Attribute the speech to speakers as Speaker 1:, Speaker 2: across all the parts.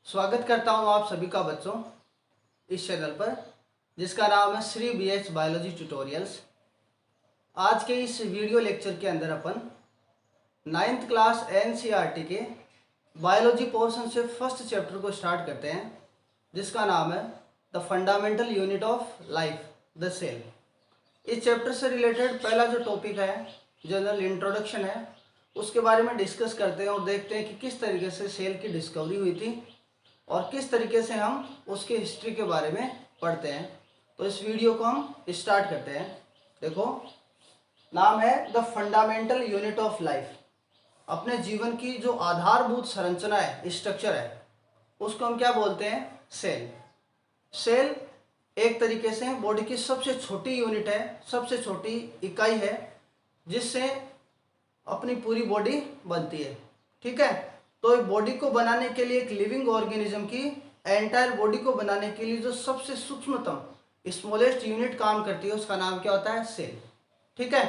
Speaker 1: स्वागत करता हूं आप सभी का बच्चों इस चैनल पर जिसका नाम है श्री BH बायोलॉजी ट्यूटोरियल्स। आज के इस वीडियो लेक्चर के अंदर अपन 9th क्लास NCERT के बायोलॉजी पोर्शन से फर्स्ट चैप्टर को स्टार्ट करते हैं, जिसका नाम है the fundamental unit of life, the cell. इस चैप्टर से रिलेटेड पहला जो टॉपिक है, जनरल इंट्रोडक्शन है, उसके बारे में डिस्कस करते हैं और देखते हैं कि किस तरीके से सेल की डिस्कवरी हुई थी और किस तरीके से हम उसके हिस्ट्री के बारे में पढ़ते हैं। तो इस वीडियो को हम स्टार्ट करते हैं। देखो, नाम है the fundamental unit of life. अपने जीवन की जो आधारभूत संरचना है, स्ट्रक्चर है, उसको हम क्या बोलते हैं? सेल। सेल एक तरीके से बॉडी की सबसे छोटी यूनिट है, सबसे छोटी इकाई है, जिससे अपनी पूरी बॉडी बनती है। ठीक है, तो बॉडी को बनाने के लिए, एक लिविंग ऑर्गेनिज्म की एंटायर बॉडी को बनाने के लिए जो सबसे सूक्ष्मतम स्मॉलेस्ट यूनिट काम करती है, उसका नाम क्या होता है? सेल। ठीक है,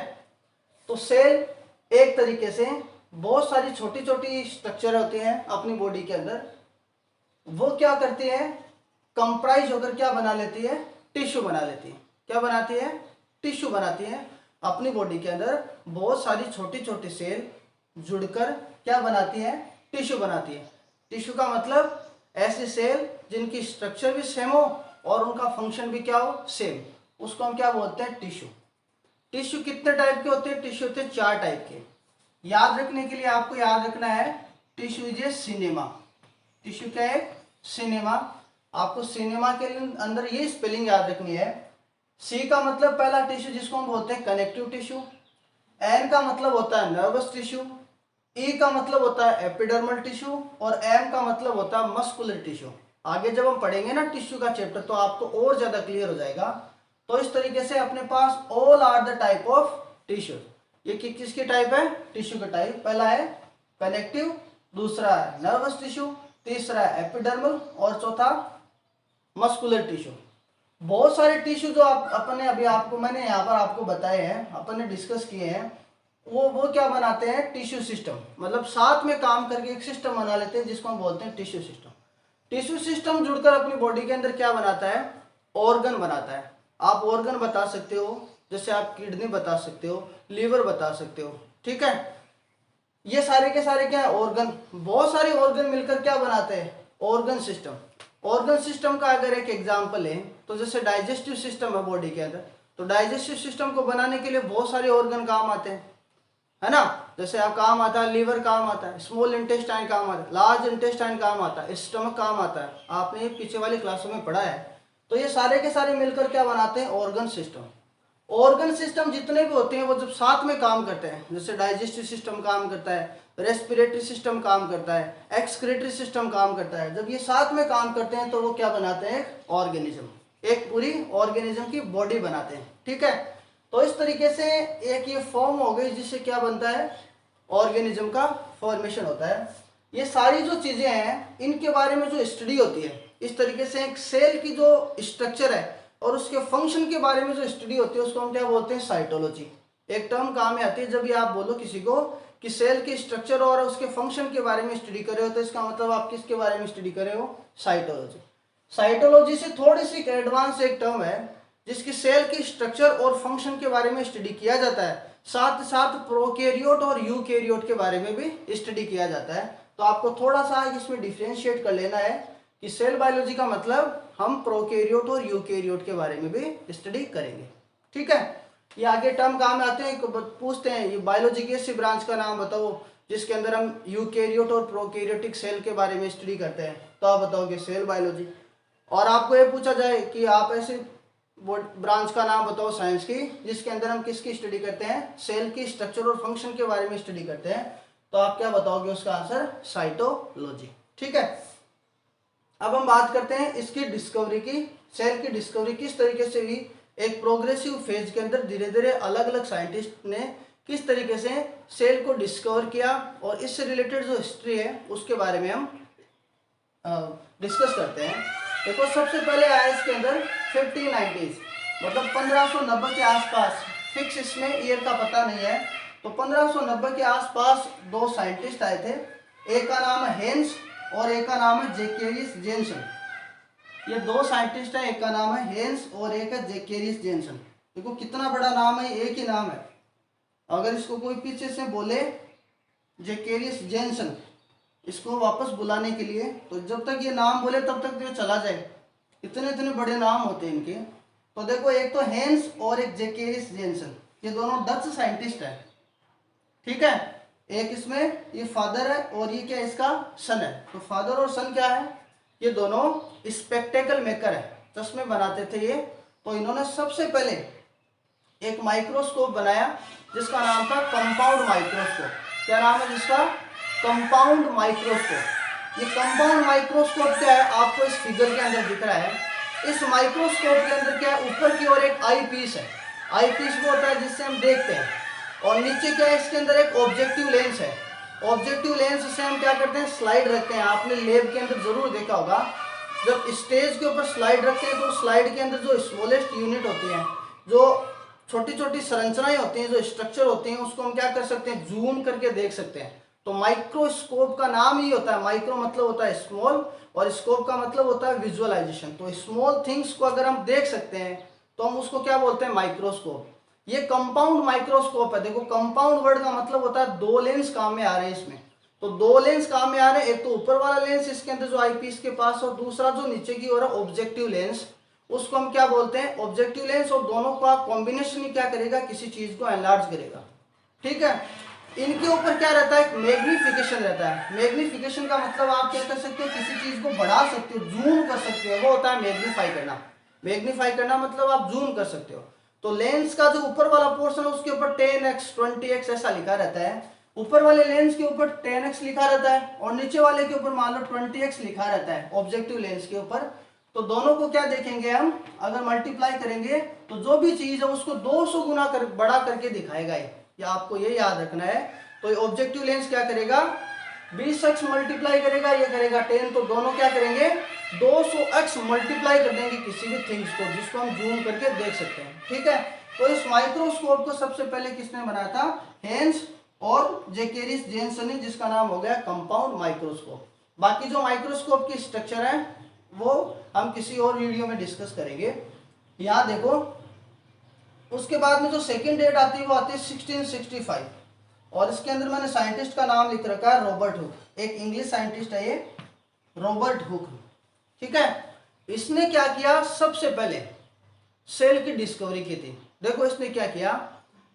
Speaker 1: तो सेल एक तरीके से बहुत सारी छोटी छोटी स्ट्रक्चर होती हैं अपनी बॉडी के अंदर। वो क्या करती है? कंप्राइज होकर क्या बना लेती है? टिश्यू बना लेती है। क्या बनाती है? टिश्यू बनाती है। अपनी बॉडी के अंदर बहुत सारी छोटी छोटी सेल जुड़कर क्या बनाती है? टिश्यू बनाती है। टिश्यू का मतलब ऐसी सेल जिनकी स्ट्रक्चर भी सेम हो और उनका फंक्शन भी क्या हो? सेम। उसको हम क्या बोलते हैं? टिश्यू। टिश्यू कितने टाइप के होते हैं? टिश्यू होते हैं 4 टाइप के। याद रखने के लिए आपको याद रखना है, tissue is a cinema. Tissue क्या है? सिनेमा। आपको सिनेमा के अंदर ये स्पेलिंग याद रखनी है। सी का मतलब पहला टिश्यू जिसको हम बोलते हैं कनेक्टिव टिश्यू। एन का मतलब होता है नर्वस टिश्यू। ई का मतलब होता है एपिडर्मल टिश्यू और एम का मतलब होता है मस्कुलर टिश्यू। आगे जब हम पढ़ेंगे ना टिश्यू का चैप्टर, तो आपको और ज्यादा क्लियर हो जाएगा। तो इस तरीके से अपने पास all are the type of tissue. ये किसकी टाइप है? टिश्यू का टाइप। पहला है कनेक्टिव, दूसरा है नर्वस टिश्यू, तीसरा है एपिडर्मल और चौथा मस्कुलर टिश्यू। बहुत सारे टिश्यू जो अपने अभी आपको मैंने यहाँ पर आपको बताए हैं, अपन ने डिस्कस किए हैं, वो क्या बनाते हैं? Tissue system. मतलब साथ में काम करके एक सिस्टम बना लेते हैं, जिसको हम बोलते हैं टिश्यू सिस्टम। टिश्यू सिस्टम जुड़कर अपनी बॉडी के अंदर क्या बनाता है? ऑर्गन बनाता है। आप ऑर्गन बता सकते हो, जैसे आप किडनी बता सकते हो, लीवर बता सकते हो। ठीक है, ये सारे के सारे क्या है? ऑर्गन। बहुत सारे ऑर्गन मिलकर क्या बनाते हैं? Organ system. ऑर्गन सिस्टम का अगर एक एग्जांपल है, तो जैसे डाइजेस्टिव सिस्टम है बॉडी के अंदर, तो डाइजेस्टिव सिस्टम को बनाने के लिए बहुत सारे ऑर्गन काम आते हैं, है ना। जैसे आप काम आता है, लीवर काम आता है, स्मॉल इंटेस्टाइन काम आता है, लार्ज इंटेस्टाइन काम आता है, स्टमक काम आता है। आपने पीछे वाली क्लासों में पढ़ा है। तो ये सारे के सारे मिलकर क्या बनाते हैं? Organ system. ऑर्गन सिस्टम जितने भी होते हैं वो जब साथ में काम करते हैं, जैसे डाइजेस्टिव सिस्टम काम करता है, रेस्पिरेटरी सिस्टम काम करता है, एक्सक्रीटरी सिस्टम काम करता है, जब ये साथ में काम करते हैं तो वो क्या बनाते हैं? ऑर्गेनिज्म। एक पूरी ऑर्गेनिज्म की बॉडी बनाते हैं। ठीक है, तो इस तरीके से एक ये फॉर्म हो गई, जिससे क्या बनता है? ऑर्गेनिज्म का फॉर्मेशन होता है। ये सारी जो चीजें हैं, इनके बारे में जो स्टडी होती है, इस तरीके से एक सेल की जो स्ट्रक्चर है और उसके फंक्शन के बारे में जो स्टडी होती है, उसको हम क्या बोलते हैं? साइटोलॉजी। एक टर्म काम में आती है जब भी आप बोलो किसी को कि सेल के स्ट्रक्चर और उसके फंक्शन के बारे में स्टडी कर रहे हो, तो इसका मतलब आप किसके बारे में स्टडी कर रहे हो? साइटोलॉजी। साइटोलॉजी से थोड़ी सी एडवांस एक टर्म है, जिसकी सेल की स्ट्रक्चर और फंक्शन के बारे में स्टडी किया जाता है। साथ साथ प्रोकैरियोट और यूकैरियोट के बारे में भी स्टडी किया जाता है। तो आपको थोड़ा सा इसमें डिफरेंशिएट कर लेना है कि सेल बायोलॉजी का मतलब हम प्रोकैरियोट और यूकैरियोट के बारे में भी स्टडी करेंगे। ठीक है, ये आगे टर्म काम में आते हैं, पूछते हैं ये बायोलॉजी की ऐसी ब्रांच का नाम बताओ जिसके अंदर हम यूकैरियोट और प्रोकैरियोटिक सेल के बारे में स्टडी करते हैं, तो आप बताओगे सेल बायोलॉजी। और आपको ये पूछा जाए कि आप ऐसे ब्रांच का नाम बताओ साइंस की जिसके अंदर हम किसकी स्टडी करते हैं? सेल की स्ट्रक्चर और फंक्शन के बारे में स्टडी करते हैं, तो आप क्या बताओगे? उसका आंसर साइटोलॉजी। ठीक है, अब हम बात करते हैं इसकी डिस्कवरी की। सेल की डिस्कवरी किस तरीके से हुई? एक प्रोग्रेसिव फेज के अंदर धीरे धीरे अलग अलग साइंटिस्ट ने किस तरीके से सेल को डिस्कवर किया, और इससे रिलेटेड जो हिस्ट्री है उसके बारे में हम डिस्कस करते हैं। देखो, सबसे पहले आया इसके अंदर 1590s, मतलब 1590 के आसपास। फिक्स इसमें ईयर का पता नहीं है, तो 1590 के आसपास 2 साइंटिस्ट आए थे। एक का नाम है हेन्स और एक का नाम है जैकेरियस जेनसन। ये दो साइंटिस्ट हैं, एक का नाम है हेंस और एक है जैकेरियस जेनसन। देखो कितना बड़ा नाम है, एक ही नाम है। अगर इसको कोई पीछे से बोले जैकेरियस जेनसन, इसको वापस बुलाने के लिए, तो जब तक ये नाम बोले तब तक तो ये चला जाए, इतने इतने बड़े नाम होते हैं इनके। तो देखो एक तो हेंस और एक जैकेरियस जेनसन, ये दोनों डच साइंटिस्ट हैं, ठीक है। एक इसमें ये फादर है और ये क्या इसका सन है। तो फादर और सन क्या है, ये दोनों स्पेक्टेकल मेकर है, चश्मे बनाते थे ये। तो इन्होंने सबसे पहले एक माइक्रोस्कोप बनाया जिसका नाम था कंपाउंड माइक्रोस्कोप। क्या नाम है जिसका, कंपाउंड माइक्रोस्कोप। ये कंपाउंड माइक्रोस्कोप क्या है, आपको इस फिगर के अंदर दिख रहा है। इस माइक्रोस्कोप के अंदर क्या है, ऊपर की ओर एक आई पीस है। आई पीस वो होता है जिससे हम देखते हैं, और नीचे क्या है, इसके अंदर एक ऑब्जेक्टिव लेंस है। ऑब्जेक्टिव लेंस से हम क्या करते हैं, स्लाइड रखते हैं। आपने लैब के अंदर जरूर देखा होगा, जब स्टेज के ऊपर स्लाइड रखते हैं तो स्लाइड के अंदर जो स्मॉलेस्ट यूनिट होती है, जो छोटी छोटी संरचनाएं होती हैं, जो स्ट्रक्चर होते हैं, उसको हम क्या कर सकते हैं, जूम करके देख सकते हैं। तो माइक्रोस्कोप का नाम ही होता है, माइक्रो मतलब होता है स्मॉल और स्कोप का मतलब होता है विजुअलाइजेशन। तो स्मॉल थिंग्स को अगर हम देख सकते हैं तो हम उसको क्या बोलते हैं, माइक्रोस्कोप। ये कंपाउंड माइक्रोस्कोप है। देखो कंपाउंड वर्ड का मतलब होता है दो लेंस काम में आ रहे हैं इसमें। तो दो लेंस काम में आ रहे हैं, एक तो ऊपर वाला लेंस इसके अंदर जो आईपीस के पास, और दूसरा जो नीचे की ओर है ऑब्जेक्टिव लेंस, उसको हम क्या बोलते हैं, ऑब्जेक्टिव लेंस। और दोनों का कॉम्बिनेशन ही क्या करेगा, किसी चीज को एनलार्ज करेगा, ठीक है। इनके ऊपर क्या रहता है, एक मैग्निफिकेशन रहता है। मैग्निफिकेशन का मतलब आप क्या कर सकते हो, किसी चीज को बढ़ा सकते हो, जूम कर सकते हो, वो होता है मैग्नीफाई करना। मैग्नीफाई करना मतलब आप जूम कर सकते हो। तो लेंस का जो ऊपर वाला पोर्शन है उसके ऊपर 10x 20x ऐसा लिखा रहता है। ऊपर वाले लेंस के ऊपर 10x लिखा रहता है और नीचे वाले के ऊपर मान लो 20x लिखा रहता है, ऑब्जेक्टिव लेंस के ऊपर। तो दोनों को क्या देखेंगे हम, अगर मल्टीप्लाई करेंगे तो जो भी चीज है उसको 200 गुना बड़ा करके दिखाएगा ये आपको ये याद रखना है। तो ऑब्जेक्टिव लेंस क्या करेगा, 20x मल्टीप्लाई करेगा, ये करेगा 10, तो दोनों क्या करेंगे, 200x मल्टीप्लाई कर देंगे किसी भी थिंग्स को जिसको हम जूम करके देख सकते हैं, ठीक है। तो इस माइक्रोस्कोप को सबसे पहले किसने बनाया था, हेंस और जैकेरियस जेनसन ने, जिसका नाम हो गया कंपाउंड माइक्रोस्कोप। बाकी जो माइक्रोस्कोप की स्ट्रक्चर है वो हम किसी और वीडियो में डिस्कस करेंगे। यहाँ देखो, उसके बाद में जो सेकेंड डेट आती है वो आती है 1665, और इसके अंदर मैंने साइंटिस्ट का नाम लिख रखा है रॉबर्ट हुक। एक इंग्लिश साइंटिस्ट है ये रॉबर्ट हुक, ठीक है। इसने क्या किया, सबसे पहले सेल की डिस्कवरी की थी। देखो इसने क्या किया,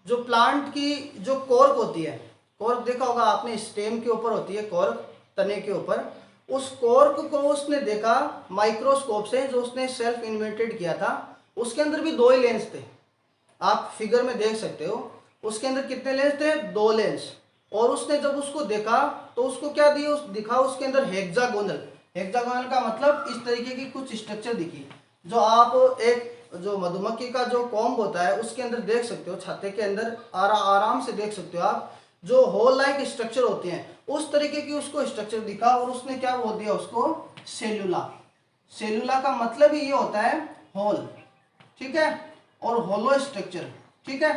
Speaker 1: जो प्लांट की जो कॉर्क होती है, कॉर्क देखा होगा आपने, स्टेम के ऊपर होती है कॉर्क, तने के ऊपर, उस कॉर्क को उसने देखा माइक्रोस्कोप से, जो उसने सेल्फ इन्वेंटेड किया था। उसके अंदर भी दो ही लेंस थे, आप फिगर में देख सकते हो। उसके अंदर कितने लेंस थे, दो लेंस। और उसने जब उसको देखा तो उसको क्या दिखा, उसके अंदर हेक्सागोनल। हेक्सागोनल का मतलब इस तरीके की कुछ स्ट्रक्चर दिखी, जो आप एक जो मधुमक्खी का जो कॉम्ब होता है उसके अंदर देख सकते हो, छाते के अंदर आराम से देख सकते हो आप, जो होल लाइक स्ट्रक्चर होती हैं, उस तरीके की उसको स्ट्रक्चर दिखा। और उसने क्या बोल दिया उसको, सेलुला। सेलुला का मतलब ही ये होता है होल, ठीक है, और होलो स्ट्रक्चर, ठीक है।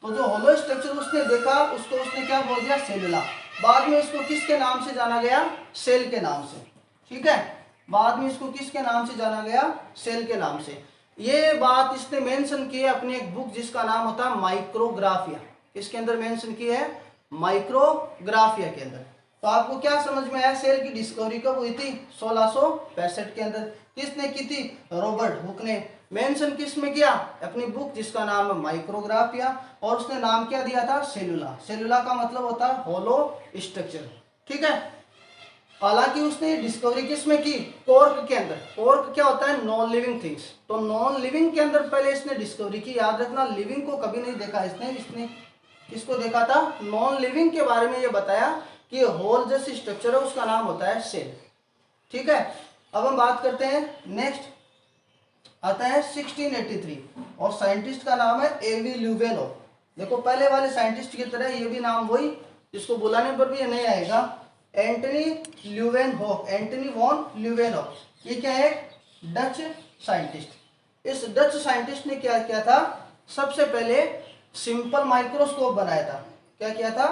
Speaker 1: तो जो होलो स्ट्रक्चर उसने देखा उसको उसने क्या बोल दिया, सेलुला। बाद में इसको किसके नाम से जाना गया, सेल के नाम से, ठीक है। बाद में इसको किसके नाम से जाना गया, सेल के नाम से। ये बात इसने मेंशन की है अपनी एक बुक जिसका नाम होता है माइक्रोग्राफिया। इसके अंदर मेंशन की है, माइक्रोग्राफिया के अंदर। तो आपको क्या समझ में आया, सेल की डिस्कवरी कब हुई थी, 1665 के अंदर। किसने की थी, रॉबर्ट हुक ने। मेंशन किस में किया, अपनी बुक जिसका नाम है माइक्रोग्राफिया, और उसने नाम क्या दिया था, सेलुला। सेलुला का मतलब होता है होलो स्ट्रक्चर, ठीक है। हालांकि उसने डिस्कवरी किस में की, कॉर्क के अंदर। कॉर्क क्या होता है, नॉन लिविंग थिंग्स। तो नॉन लिविंग के अंदर पहले इसने डिस्कवरी की, याद रखना, लिविंग को कभी नहीं देखा इसने किसको देखा था, नॉन लिविंग के बारे में ये बताया कि होल जैसी स्ट्रक्चर है, उसका नाम होता है सेल, ठीक है। अब हम बात करते हैं, नेक्स्ट आता है 1683, और साइंटिस्ट का नाम है एवी ल्यूवेनोव। देखो पहले वाले साइंटिस्ट की तरह ये भी नाम वही, जिसको बुलाने पर भी ये नहीं आएगा, एंटनी ल्यूवेनहोफ, एंटनी वॉन ल्यूवेनहोफ। ये क्या है, डच साइंटिस्ट। इस डच साइंटिस्ट ने क्या किया था, सबसे पहले सिंपल माइक्रोस्कोप बनाया था। क्या किया था,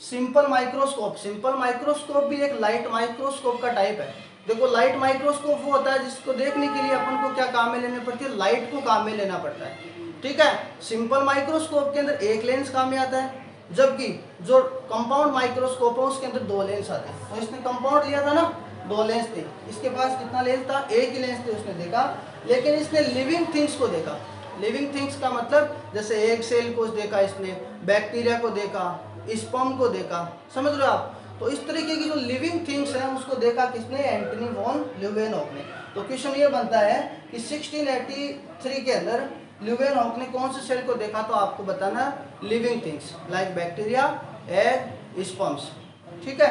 Speaker 1: सिंपल माइक्रोस्कोप, सिंपल माइक्रोस्कोप भी एक लाइट माइक्रोस्कोप का टाइप है। देखो लाइट माइक्रोस्कोप वो होता है जिसको देखने के लिए अपन को क्या काम में लेनी पड़ती है, लाइट को काम में लेना पड़ता है, ठीक है। सिंपल माइक्रोस्कोप के अंदर एक लेंस काम में आता है, जबकि जो कंपाउंड माइक्रोस्कोप है उसके अंदर दो लेंस आते हैं। तो इसने कंपाउंड लिया था ना, दो लेंस थे, इसके पास कितना लेंस था, एक ही लेंस थे, उसने देखा। लेकिन इसने लिविंग थिंग्स को देखा। लिविंग थिंग्स का मतलब जैसे एक सेल को देखा इसने, बैक्टीरिया को देखा, स्पर्म को देखा, समझ रहे हो आप। तो इस तरीके की जो लिविंग थिंग्स हैं उसको देखा किसने, एंटनी वॉन ल्यूवेनहॉक ने। तो क्वेश्चन ये बनता है कि 1683 के अंदर ल्यूवेनहॉक ने कौन से सेल को देखा, तो आपको बताना living things like bacteria, egg, sperms, ठीक है।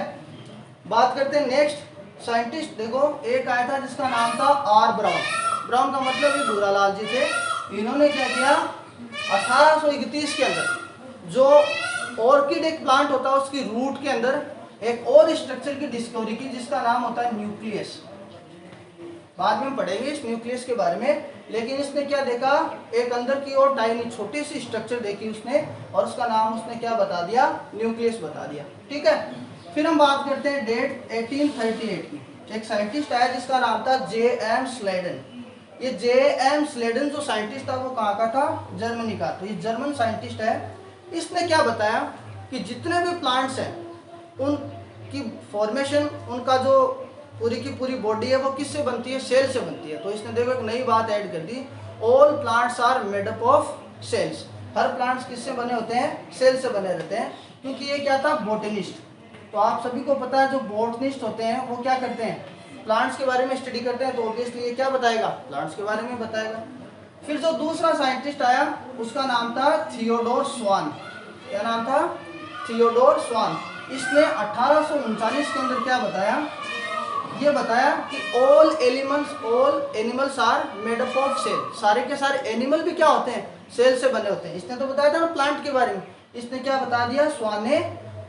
Speaker 1: बात करते हैं नेक्स्ट साइंटिस्ट। देखो एक आया था जिसका नाम था आर ब्राउन। ब्राउन का मतलब ये भूरालाल जी थे। इन्होंने क्या किया, 1831 के अंदर जो ऑर्किड एक प्लांट होता है उसकी रूट के अंदर एक और स्ट्रक्चर की डिस्कवरी की जिसका नाम होता है न्यूक्लियस। बाद में हम पढ़ेंगे इस न्यूक्लियस के बारे में। लेकिन इसने क्या देखा, एक अंदर की ओर टाइनी छोटी सी स्ट्रक्चर देखी उसने, और उसका नाम उसने क्या बता दिया, न्यूक्लियस बता दिया, ठीक है। फिर हम बात करते हैं डेट 1838 की। एक साइंटिस्ट आया जिसका नाम था J.M. स्लेडन। ये J.M. स्लेडन जो साइंटिस्ट था वो कहाँ का था, जर्मनी का। तो ये जर्मन साइंटिस्ट है। इसने क्या बताया कि जितने भी प्लांट्स हैं उनकी फॉर्मेशन, उनका जो पूरी की पूरी बॉडी है वो किससे बनती है, सेल से बनती है। तो इसने देखो एक नई बात ऐड कर दी, all plants are made up of cells. हर प्लांट्स किससे बने होते हैं, सेल से बने रहते हैं। क्योंकि ये क्या था, बोटनिस्ट। तो आप सभी को पता है जो बोटनिस्ट होते हैं वो क्या करते हैं, प्लांट्स के बारे में स्टडी करते हैं। तो ऑब्वियसली ये क्या बताएगा, प्लांट्स के बारे में बताएगा। फिर जो दूसरा साइंटिस्ट आया उसका नाम था थियोडोर स्वान। क्या नाम था, थियोडोर स्वान। इसने 1839 के अंदर क्या बताया, ये बताया कि all animals are made up of cell. सारे के सारे एनिमल भी क्या होते हैं, सेल से बने होते हैं। इसने तो बताया था ना प्लांट के बारे में, इसने क्या बता दिया स्वान ने,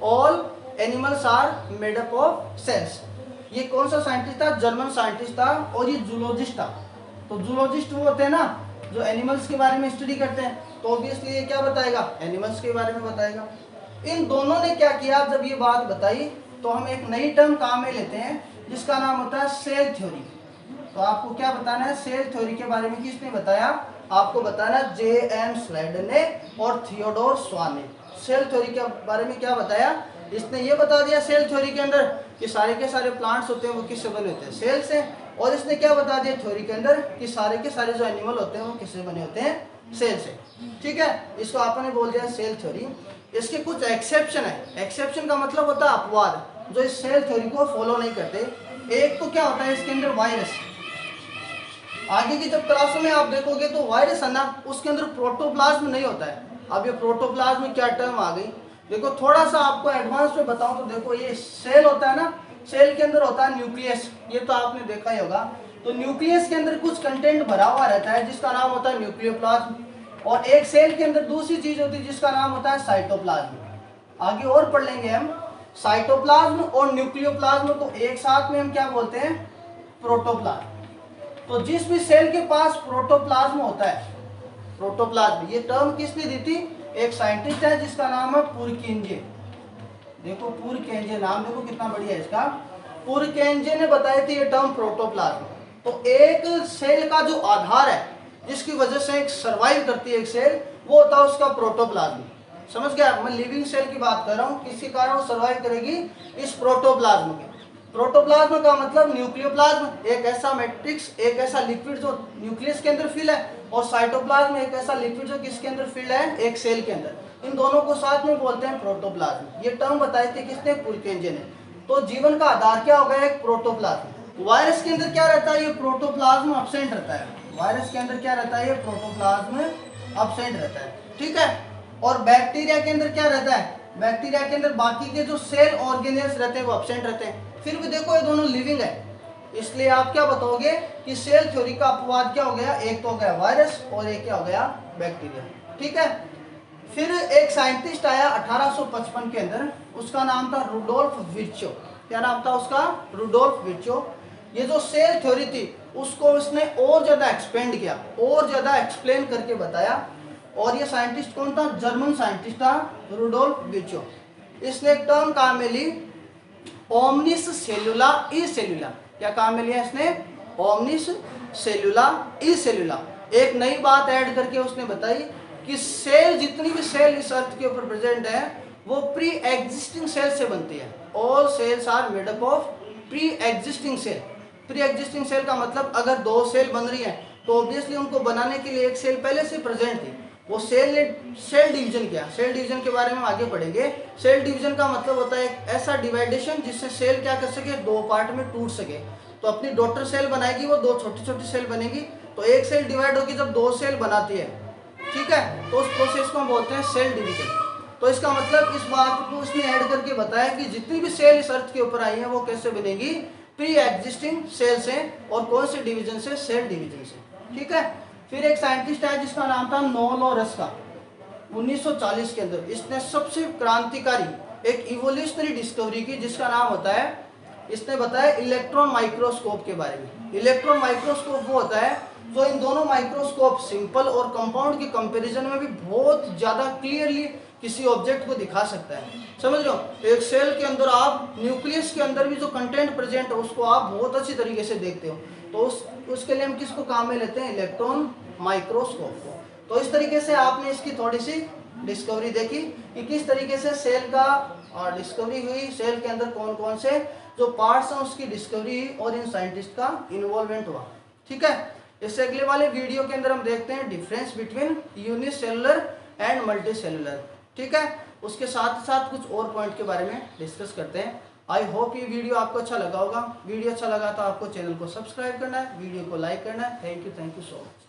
Speaker 1: all animals are made up of cells. ये कौन सा साइंटिस्ट था, जर्मन साइंटिस्ट था, और ये जूलॉजिस्ट था। तो जूलॉजिस्ट वो होते हैं ना जो एनिमल्स के बारे में स्टडी करते हैं। तो ऑब्वियसली ये क्या बताएगा, एनिमल्स के बारे में बताएगा। इन दोनों ने क्या किया, जब ये बात बताई तो हम एक नई टर्म काम में लेते हैं जिसका नाम होता है सेल थ्योरी। तो आपको क्या बताना है, सेल थ्योरी के बारे में किसने बताया, आपको बताना J.M. स्लेडन ने और थियोडोर स्वान ने। सेल थ्योरी के बारे में क्या बताया, इसने ये बता दिया सेल थ्योरी के अंदर कि सारे के सारे प्लांट्स होते हैं वो किससे बने होते हैं, सेल से। और इसने क्या बता दिया थ्योरी के अंदर कि सारे के सारे जो एनिमल होते हैं वो किससे बने होते हैं, सेल से, ठीक है। इसको आपने बोल दिया सेल थ्योरी। इसके कुछ एक्सेप्शन है। एक्सेप्शन का मतलब होता है अपवाद, जो इस सेल थ्योरी को फॉलो नहीं करते। एक तो क्या होता है इसके अंदर, वायरस। आगे की जब क्लासों में आप देखोगे तो वायरस है ना, उसके अंदर प्रोटोप्लाज्म नहीं होता है। अब ये प्रोटोप्लाज्म क्या टर्म आ गई, देखो थोड़ा सा आपको एडवांस में बताऊं तो देखो ये सेल होता है ना, सेल के अंदर होता है न्यूक्लियस, ये तो आपने देखा ही होगा। तो न्यूक्लियस के अंदर कुछ कंटेंट भरा हुआ रहता है जिसका नाम होता है न्यूक्लियोप्लाज्म। और एक सेल के अंदर दूसरी चीज होती है जिसका नाम होता है साइटोप्लाज्म। आगे और पढ़ लेंगे हम। साइटोप्लाज्म और न्यूक्लियोप्लाज्म को एक साथ में हम क्या बोलते हैं, प्रोटोप्लाज्म। तो जिस भी सेल के पास प्रोटोप्लाज्म होता है, प्रोटोप्लाज्म, ये टर्म किसने दी थी, एक साइंटिस्ट है जिसका नाम है पुरकेंजे। देखो पुरकेंजे, नाम देखो कितना बढ़िया है इसका, पुरकेंजे ने बताई थी ये टर्म प्रोटोप्लाज्म। तो एक सेल का जो आधार है जिसकी वजह से एक सर्वाइव करती है एक सेल, वो होता है उसका प्रोटोप्लाज्म। समझ गया, मैं लिविंग सेल की बात कर रहा हूँ, किसी कारण वो सर्वाइव करेगी इस प्रोटोप्लाज्म के। प्रोटोप्लाज्म का मतलब न्यूक्लियोप्लाज्म, एक ऐसा मैट्रिक्स, एक ऐसा लिक्विड जो न्यूक्लियस के अंदर फिल है, और साइटोप्लाज्म एक ऐसा लिक्विड जो किसके अंदर फिल है, एक सेल के अंदर। इन दोनों को साथ में बोलते हैं प्रोटोप्लाज्म। ये टर्म बताई थी किसने, पुरकेंजे ने। तो जीवन का आधार क्या हो गया, एक प्रोटोप्लाज्म। वायरस के अंदर क्या रहता है, ये प्रोटोप्लाज्म अब्सेंट रहता है। वायरस के अंदर क्या रहता है, ये प्रोटोप्लाज्म अब्सेंट रहता है, ठीक है। और बैक्टीरिया के अंदर क्या रहता है, बैक्टीरिया के अंदर बाकी के जो सेल ऑर्गेनेल्स रहते हैं वो अब्सेंट रहते हैं। फिर भी देखो ये दोनों लिविंग है, इसलिए आप क्या बताओगे कि सेल थ्योरी का अपवाद क्या हो गया, एक तो हो गया वायरस और एक क्या हो गया, बैक्टीरिया, ठीक है। फिर एक साइंटिस्ट आया 1855 के अंदर, उसका नाम था रुडोल्फ विर्चो। क्या नाम था उसका, रुडोल्फ विर्चो। ये जो सेल थ्योरी थी उसको उसने और ज्यादा एक्सपेंड किया, और ज्यादा एक्सप्लेन करके बताया। और ये साइंटिस्ट कौन था, जर्मन साइंटिस्ट था रुडोल्फ विर्चो। इसने एक टर्म कहाँ में ली, ओमनिस सेलुला ई सेलुला। क्या काम में लिया इसने, ओमनिस सेलुला ई सेलुला। एक नई बात ऐड करके उसने बताई कि सेल, जितनी भी सेल इस अर्थ के ऊपर प्रेजेंट है वो प्री एग्जिस्टिंग सेल से बनती है। All cells are made up of pre existing cell. Pre existing cell का मतलब अगर दो सेल बन रही है तो ऑब्वियसली उनको बनाने के लिए एक सेल पहले से प्रेजेंट थी, वो सेल ने सेल डिवीजन किया। सेल डिवीजन के बारे में आगे पढ़ेंगे। सेल डिवीजन का मतलब होता है एक ऐसा डिवाइडेशन जिससे सेल क्या कर सके, दो पार्ट में टूट सके। तो अपनी डॉटर सेल बनाएगी, वो दो छोटी छोटी सेल बनेगी, तो एक सेल डिवाइड होगी जब दो सेल बनाती है, ठीक है, तो उस प्रोसेस को हम बोलते हैं सेल डिवीजन। तो इसका मतलब इस बात को उसने ऐड करके बताया कि जितनी भी सेल इस अर्थ के ऊपर आई है वो कैसे बनेगी, प्री एग्जिस्टिंग सेल से, और कौन से डिवीजन से, सेल डिवीजन से, ठीक है। फिर एक साइंटिस्ट है जिसका नाम था नोलोरस का, 1940 के अंदर इसने सबसे क्रांतिकारी एक इवोल्यूशनरी डिस्कवरी की जिसका नाम होता है, इसने बताया इलेक्ट्रॉन माइक्रोस्कोप के बारे में। इलेक्ट्रॉन माइक्रोस्कोप वो होता है जो इन दोनों माइक्रोस्कोप सिंपल और कंपाउंड के कंपैरिजन में भी बहुत ज़्यादा क्लियरली किसी ऑब्जेक्ट को दिखा सकता है। समझ लो, एक सेल के अंदर आप न्यूक्लियस के अंदर भी जो कंटेंट प्रेजेंट है उसको आप बहुत अच्छी तरीके से देखते हो, तो उसके लिए हम किसको काम में लेते हैं, इलेक्ट्रॉन माइक्रोस्कोप को। तो इस तरीके से आपने इसकी थोड़ी सी डिस्कवरी देखी कि किस तरीके से सेल का डिस्कवरी हुई, सेल के अंदर कौन कौन से जो पार्ट्स हैं उसकी डिस्कवरी हुई और इन साइंटिस्ट का इन्वॉल्वमेंट हुआ, ठीक है। इससे अगले वाले वीडियो के अंदर हम देखते हैं difference between unicellular and multi cellular, ठीक है। उसके साथ साथ कुछ और पॉइंट के बारे में डिस्कस करते हैं। आई होप ये वीडियो आपको अच्छा लगा होगा। वीडियो अच्छा लगा तो आपको चैनल को सब्सक्राइब करना है, वीडियो को लाइक करना है। Thank you so much.